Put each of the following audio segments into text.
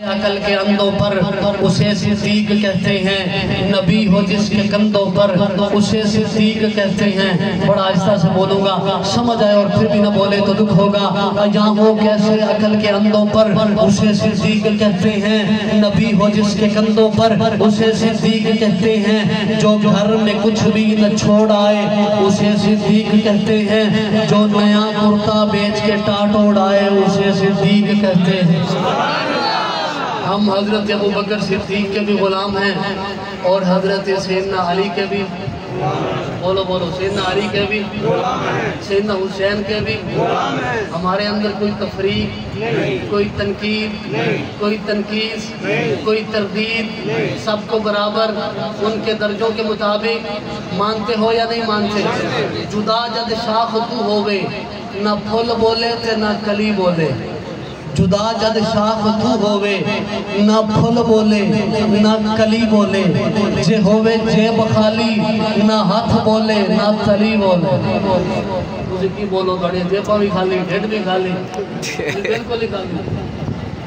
عقل کے اندھوں پر اسے صدیق کہتے ہیں، نبی ہو جس کے کندھوں پر اسے صدیق کہتے ہیں۔ بڑا آہستہ سے بولوں گا، سمجھ آئے اور پھر بھی نہ بولے تو دکھ ہوگا۔ یہاں ہو کیسے عقل کے اندھوں پر اسے صدیق کہتے ہیں، نبی ہو جس کے کندھوں پر اسے صدیق کہتے ہیں۔ جو گھر میں کچھ بھی نہ چھوڑ آئے اسے صدیق کہتے ہیں، جو نیا کرتا بیچ کے ٹاٹوڑ آئے اسے صدیق کہتے ہیں۔ ہم حضرت ابوبکر صدیق کے بھی غلام ہیں اور حضرت سیدنا علی کے بھی، بولو سیدنا علی کے بھی، سیدنا حسین کے بھی۔ ہمارے اندر کوئی تفریق، کوئی تنقید، کوئی تنقیص، کوئی تردید، سب کو برابر ان کے درجوں کے مطابق مانتے ہو یا نہیں مانتے؟ جدا جد شاخ تو ہووے، نہ پھول بولے تے نہ کلی بولے۔ جدا جد شاخ تو ہووے، نہ پھول بولے نہ کلی بولے، جے ہووے جیب خالی، نہ ہاتھ بولے نہ تلی بولے۔ تجھے کی بولو گھڑے، جیبا بھی خالی، ڈھیٹ بھی خالی، بالکل ہی خالی۔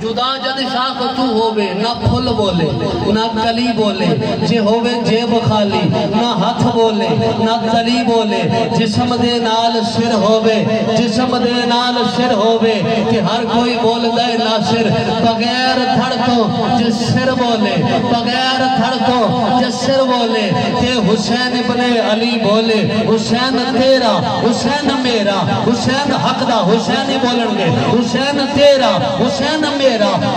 جدا جد شاخ تو ہووے، نہ پھول بولے نہ کلی بولے، جے ہووے جیب خالی، نہ ہاتھ بولے نہ تلی بولے۔ جسم دے نال سر ہووے، جسم دے نال سر ہووے، کہ ہر کوئی بول دے ناصر۔ بغیر دھڑ تو جس سر بولے، بغیر دھڑ تو جس سر بولے، کہ حسین ابن علی بولے۔ حسین تیرا، حسین میرا، حسین حق دا، حسین ہی بولن گے۔ حسین تیرا، حسین میرا،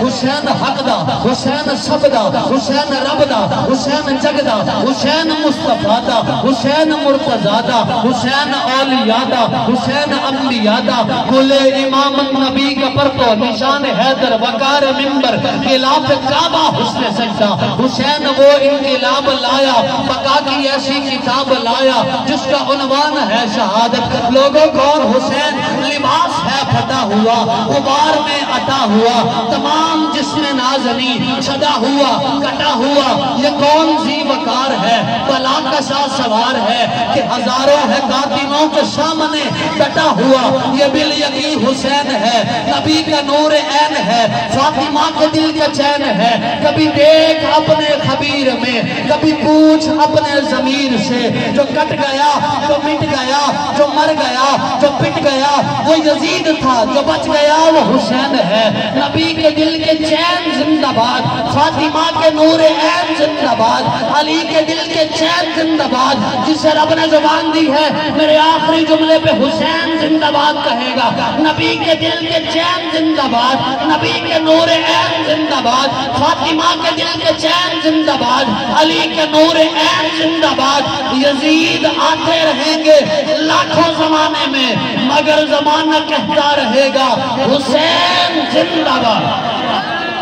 حسین حق دا، حسین سب دا، حسین رب دا، حسین جگ دا، حسین مصطفیٰ دا، حسین مرتضیٰ دا، حسین اولیاء دا، حسین انبیاء دا۔ گل امام نبی کا پرتو، نشان حیدر، وقار منبر، خلاف کعبہ، حسن سجدہ۔ حسین وہ انقلاب لایا، بقا کی ایسی کتاب لایا جس کا عنوان ہے شہادت۔ لوگوں کون حسین؟ لباس ہے پھٹا ہوا، غبار میں عطا ہوا، تمام جسم نازنی صدا ہوا، کٹا ہوا۔ یہ کون ذی وقار ہے، بلا کا سا سوار ہے، کہ ہزاروں ہے قاتلوں کے سامنے ڈٹا ہوا۔ یہ بالیقین حسین ہے، نبی کا نور عین ہے، فاطمہ کے دل کا چین ہے۔ کبھی دیکھ اپنے خبیر میں، کبھی پوچھ اپنے ضمیر سے، جو کٹ گیا، جو مٹ گیا، جو مر گیا، جو پٹ گیا، وہ یزید تھا، جو بچ گیا وہ حسین ہے۔ نبی کے دل کے چین زندہ باد، فاطمہ کے نور عین زندہ باد، علی کے دل کے چین زندہ باد۔ جسے رب نے زبان دی ہے میرے آخری جملے پہ حسین زندہ باد کہے گا۔ نبی کے دل کے چین زندہ باد، نبی کے نور عین زندہ باد، فاطمہ کے دل کے چین زندہ باد، علی کے نور عین زندہ باد۔ یزید آتے رہیں گے لاکھوں زمانے میں، مگر زمانہ کہتا رہے گا حسین زندہ باد۔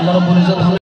اللہ رب العزت